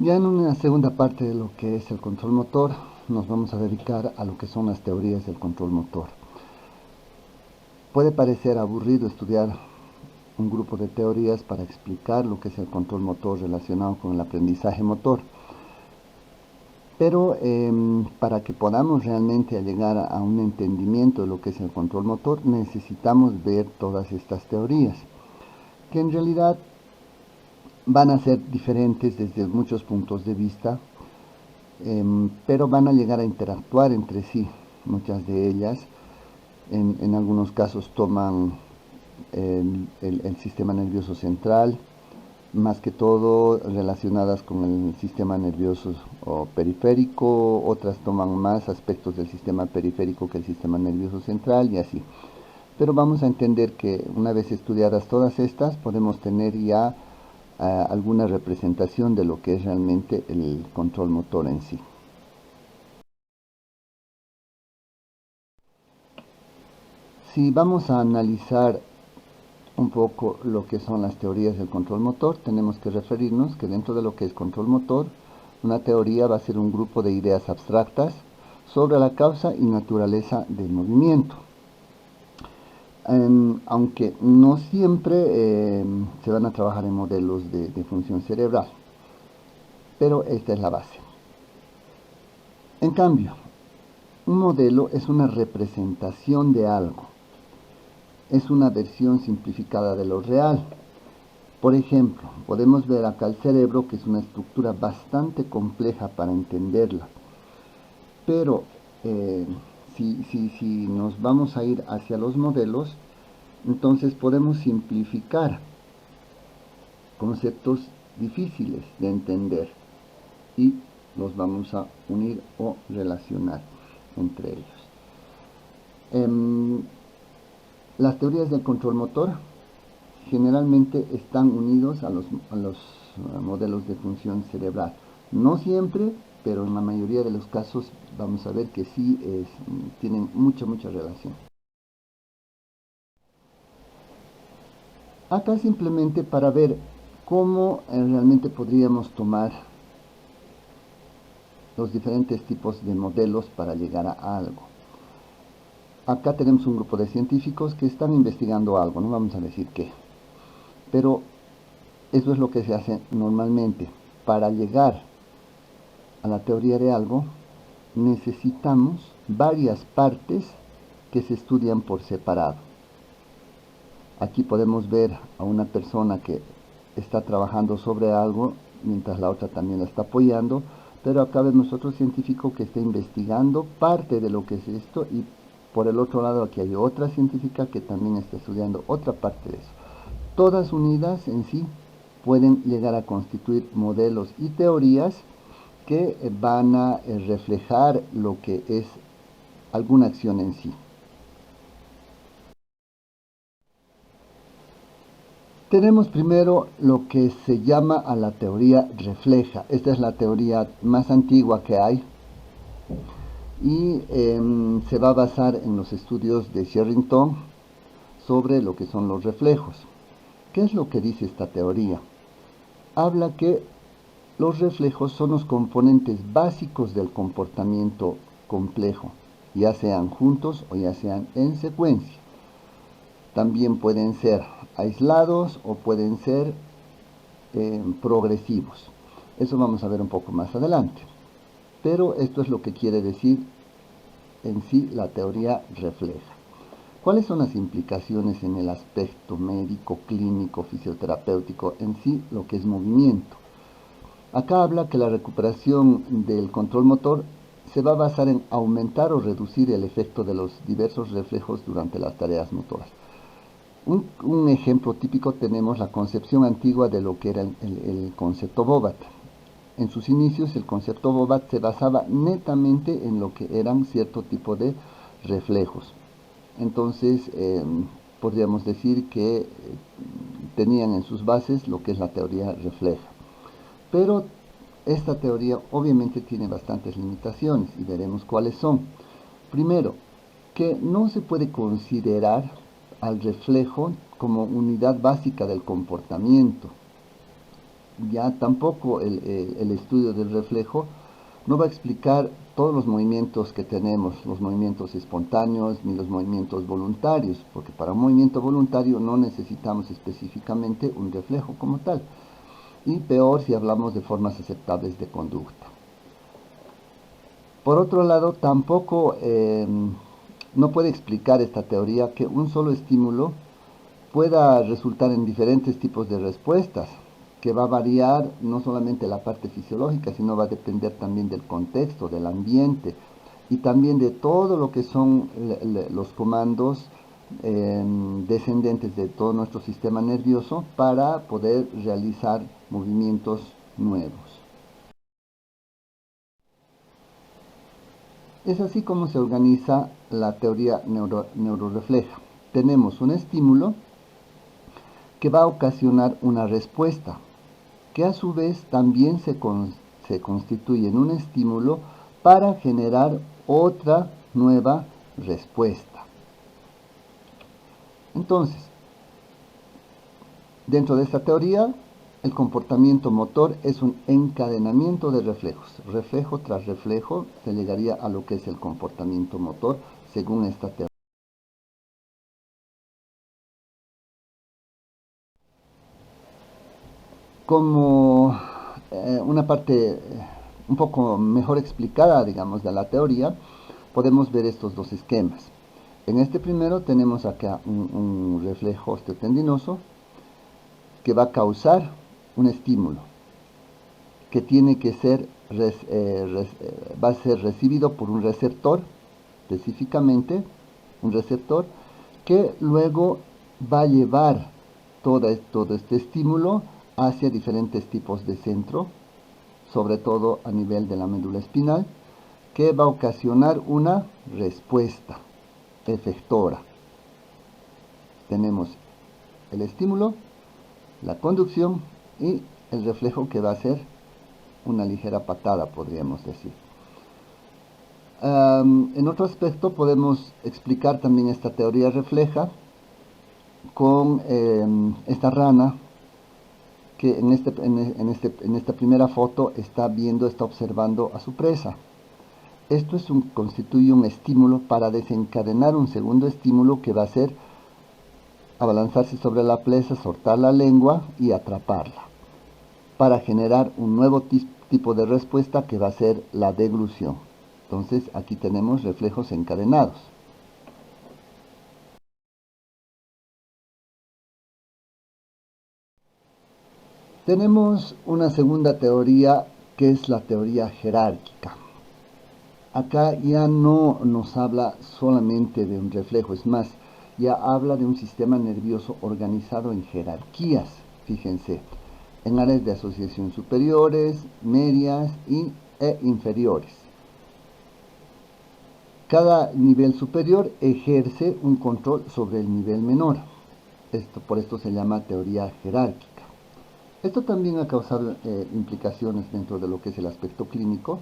Ya en una segunda parte de lo que es el control motor, nos vamos a dedicar a lo que son las teorías del control motor. Puede parecer aburrido estudiar un grupo de teorías para explicar lo que es el control motor relacionado con el aprendizaje motor, pero para que podamos realmente llegar a un entendimiento de lo que es el control motor, necesitamos ver todas estas teorías, que en realidad van a ser diferentes desde muchos puntos de vista, pero van a llegar a interactuar entre sí. Muchas de ellas, en algunos casos, toman el sistema nervioso central, más que todo relacionadas con el sistema nervioso o periférico, otras toman más aspectos del sistema periférico que el sistema nervioso central y así. Pero vamos a entender que una vez estudiadas todas estas, podemos tener ya alguna representación de lo que es realmente el control motor en sí. Si vamos a analizar un poco lo que son las teorías del control motor, tenemos que referirnos que dentro de lo que es control motor, una teoría va a ser un grupo de ideas abstractas sobre la causa y naturaleza del movimiento. Aunque no siempre se van a trabajar en modelos de función cerebral, pero esta es la base. En cambio, un modelo es una representación de algo, es una versión simplificada de lo real. Por ejemplo, podemos ver acá el cerebro, que es una estructura bastante compleja para entenderla, pero si nos vamos a ir hacia los modelos, entonces podemos simplificar conceptos difíciles de entender y los vamos a unir o relacionar entre ellos. Las teorías del control motor generalmente están unidos a los modelos de función cerebral. No siempre, pero en la mayoría de los casos vamos a ver que sí tienen mucha relación. Acá simplemente para ver cómo realmente podríamos tomar los diferentes tipos de modelos para llegar a algo. Acá tenemos un grupo de científicos que están investigando algo, no vamos a decir qué, pero eso es lo que se hace normalmente. Para llegar a la teoría de algo, necesitamos varias partes que se estudian por separado. Aquí podemos ver a una persona que está trabajando sobre algo, mientras la otra también la está apoyando, pero acá vemos otro científico que está investigando parte de lo que es esto, y por el otro lado aquí hay otra científica que también está estudiando otra parte de eso. Todas unidas en sí pueden llegar a constituir modelos y teorías que van a reflejar lo que es alguna acción en sí. Tenemos primero lo que se llama a la teoría refleja. Esta es la teoría más antigua que hay y se va a basar en los estudios de Sherrington sobre lo que son los reflejos. ¿Qué es lo que dice esta teoría? Habla que los reflejos son los componentes básicos del comportamiento complejo, ya sean juntos o ya sean en secuencia. También pueden ser aislados o pueden ser progresivos. Eso vamos a ver un poco más adelante. Pero esto es lo que quiere decir en sí la teoría refleja. ¿Cuáles son las implicaciones en el aspecto médico, clínico, fisioterapéutico, en sí lo que es movimiento? Acá habla que la recuperación del control motor se va a basar en aumentar o reducir el efecto de los diversos reflejos durante las tareas motoras. Un ejemplo típico tenemos la concepción antigua de lo que era el concepto Bobat. En sus inicios el concepto Bobat se basaba netamente en lo que eran cierto tipo de reflejos. Entonces podríamos decir que tenían en sus bases lo que es la teoría refleja. Pero esta teoría obviamente tiene bastantes limitaciones y veremos cuáles son. Primero, que no se puede considerar al reflejo como unidad básica del comportamiento. ya tampoco el estudio del reflejo no va a explicar todos los movimientos que tenemos, los movimientos espontáneos ni los movimientos voluntarios, porque para un movimiento voluntario no necesitamos específicamente un reflejo como tal, y peor si hablamos de formas aceptables de conducta. Por otro lado, tampoco no puede explicar esta teoría que un solo estímulo pueda resultar en diferentes tipos de respuestas, que va a variar no solamente la parte fisiológica, sino va a depender también del contexto, del ambiente y también de todo lo que son los comandos descendentes de todo nuestro sistema nervioso para poder realizar movimientos nuevos. Es así como se organiza la teoría neurorefleja. Tenemos un estímulo que va a ocasionar una respuesta, que a su vez también se constituye en un estímulo para generar otra nueva respuesta. Entonces, dentro de esta teoría, el comportamiento motor es un encadenamiento de reflejos. Reflejo tras reflejo se llegaría a lo que es el comportamiento motor según esta teoría. Como una parte un poco mejor explicada, digamos, de la teoría, podemos ver estos dos esquemas. En este primero tenemos acá un reflejo osteotendinoso que va a causar un estímulo que tiene que ser, va a ser recibido por un receptor, específicamente un receptor, que luego va a llevar todo este estímulo hacia diferentes tipos de centro, sobre todo a nivel de la médula espinal, que va a ocasionar una respuesta efectora. Tenemos el estímulo, la conducción y el reflejo que va a ser una ligera patada, podríamos decir. En otro aspecto podemos explicar también esta teoría refleja con esta rana que en esta primera foto está observando a su presa. Esto constituye un estímulo para desencadenar un segundo estímulo que va a ser abalanzarse sobre la presa, soltar la lengua y atraparla, para generar un nuevo tipo de respuesta que va a ser la deglución. Entonces aquí tenemos reflejos encadenados. Tenemos una segunda teoría que es la teoría jerárquica. Acá ya no nos habla solamente de un reflejo, es más, ya habla de un sistema nervioso organizado en jerarquías, fíjense, en áreas de asociación superiores, medias e inferiores. Cada nivel superior ejerce un control sobre el nivel menor. Por esto se llama teoría jerárquica. Esto también ha causado implicaciones dentro de lo que es el aspecto clínico.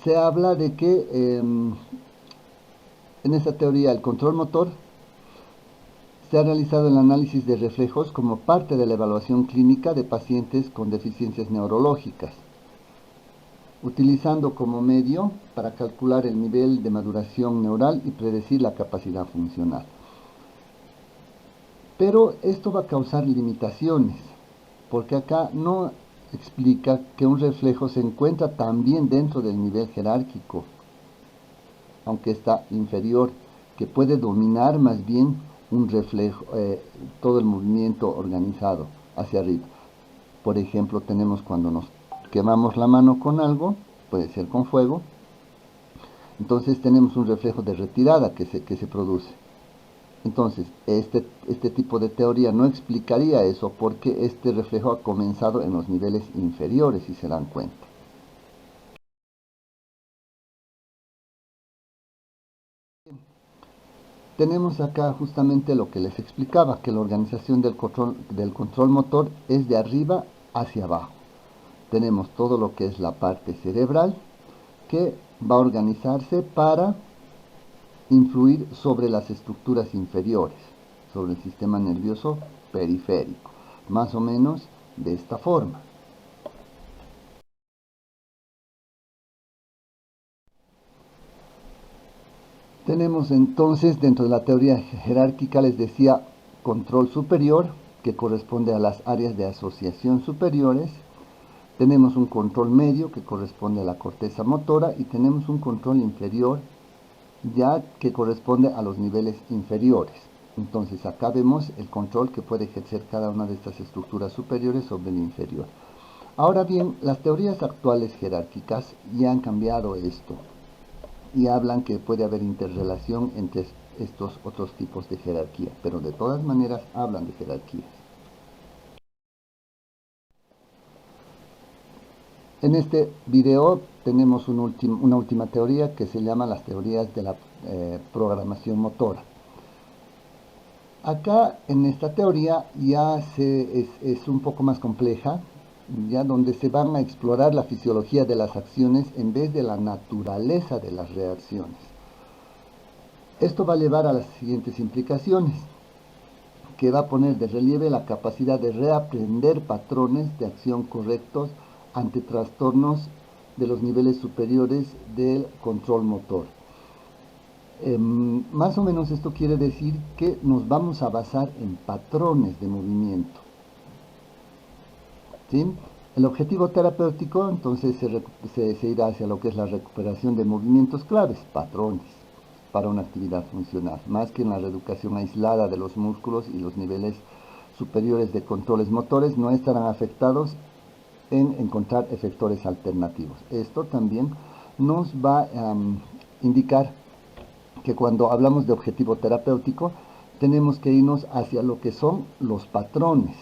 Se habla de que en esta teoría el control motor se ha realizado el análisis de reflejos como parte de la evaluación clínica de pacientes con deficiencias neurológicas, utilizando como medio para calcular el nivel de maduración neural y predecir la capacidad funcional. Pero esto va a causar limitaciones, porque acá no explica que un reflejo se encuentra también dentro del nivel jerárquico, aunque está inferior, que puede dominar más bien un reflejo, todo el movimiento organizado hacia arriba. Por ejemplo, tenemos cuando nos quemamos la mano con algo, puede ser con fuego, entonces tenemos un reflejo de retirada que se produce. Entonces, este tipo de teoría no explicaría eso porque este reflejo ha comenzado en los niveles inferiores, si se dan cuenta. Tenemos acá justamente lo que les explicaba, que la organización del control motor es de arriba hacia abajo. Tenemos todo lo que es la parte cerebral, que va a organizarse para influir sobre las estructuras inferiores. sobre el sistema nervioso periférico, más o menos de esta forma. Tenemos entonces dentro de la teoría jerárquica, les decía, control superior, que corresponde a las áreas de asociación superiores. Tenemos un control medio, que corresponde a la corteza motora, y tenemos un control inferior, ya que corresponde a los niveles inferiores. Entonces acá vemos el control que puede ejercer cada una de estas estructuras superiores sobre el inferior. Ahora bien, las teorías actuales jerárquicas ya han cambiado esto y hablan que puede haber interrelación entre estos otros tipos de jerarquía, pero de todas maneras hablan de jerarquías. En este video tenemos una última teoría que se llama las teorías de la programación motora. Acá en esta teoría ya es un poco más compleja, ya donde se van a explorar la fisiología de las acciones en vez de la naturaleza de las reacciones. Esto va a llevar a las siguientes implicaciones, que va a poner de relieve la capacidad de reaprender patrones de acción correctos ante trastornos de los niveles superiores del control motor. Más o menos esto quiere decir que nos vamos a basar en patrones de movimiento, ¿sí? El objetivo terapéutico entonces se irá hacia lo que es la recuperación de movimientos claves, patrones, para una actividad funcional, más que en la reeducación aislada de los músculos, y los niveles superiores de controles motores no estarán afectados en encontrar efectores alternativos. Esto también nos va a indicar que cuando hablamos de objetivo terapéutico tenemos que irnos hacia lo que son los patrones.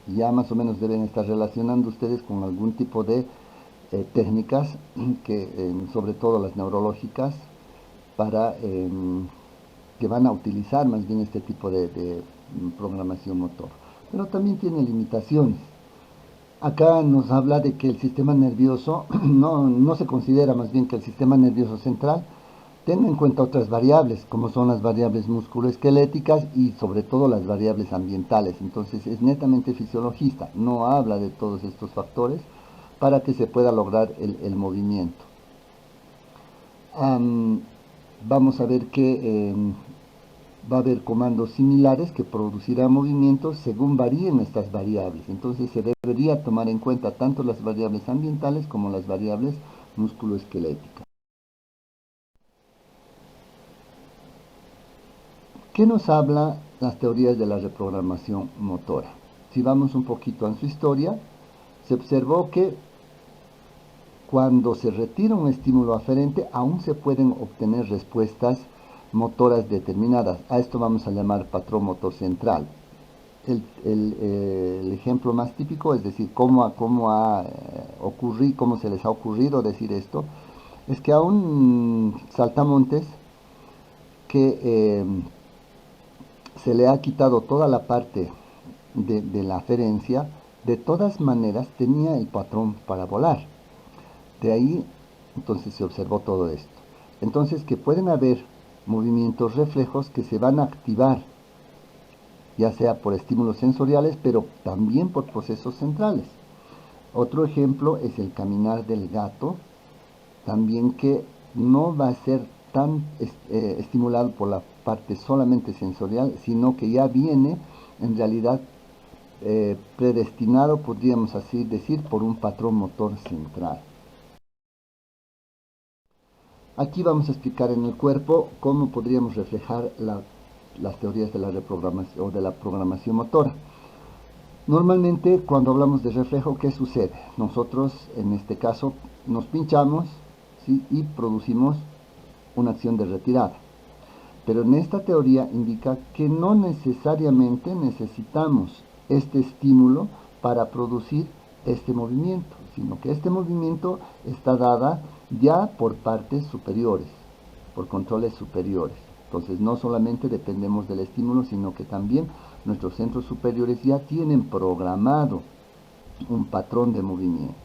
Ya más o menos deben estar relacionando ustedes con algún tipo de técnicas, sobre todo las neurológicas, que van a utilizar más bien este tipo de programación motor. Pero también tiene limitaciones. Acá nos habla de que el sistema nervioso no se considera, más bien que el sistema nervioso central tenga en cuenta otras variables, como son las variables musculoesqueléticas y sobre todo las variables ambientales. Entonces es netamente fisiologista, no habla de todos estos factores para que se pueda lograr el movimiento. Vamos a ver que va a haber comandos similares que producirán movimientos según varíen estas variables. Entonces se debería tomar en cuenta tanto las variables ambientales como las variables musculoesqueléticas. ¿Qué nos habla las teorías de la reprogramación motora? Si vamos un poquito en su historia, se observó que cuando se retira un estímulo aferente, aún se pueden obtener respuestas motoras determinadas. A esto vamos a llamar patrón motor central. El ejemplo más típico, es decir, cómo se les ha ocurrido decir esto, es que a un saltamontes que se le ha quitado toda la parte de la aferencia, de todas maneras tenía el patrón para volar. De ahí entonces se observó todo esto. Entonces que pueden haber movimientos reflejos que se van a activar, ya sea por estímulos sensoriales, pero también por procesos centrales. Otro ejemplo es el caminar del gato, también que no va a ser tan estimulado por la parte solamente sensorial, sino que ya viene en realidad predestinado, podríamos así decir, por un patrón motor central. Aquí vamos a explicar en el cuerpo cómo podríamos reflejar las teorías de la reprogramación o de la programación motora. Normalmente cuando hablamos de reflejo, ¿qué sucede? Nosotros en este caso nos pinchamos, ¿sí?, y producimos una acción de retirada. Pero en esta teoría indica que no necesariamente necesitamos este estímulo para producir este movimiento, sino que este movimiento está dada ya por partes superiores, por controles superiores. Entonces no solamente dependemos del estímulo, sino que también nuestros centros superiores ya tienen programado un patrón de movimiento.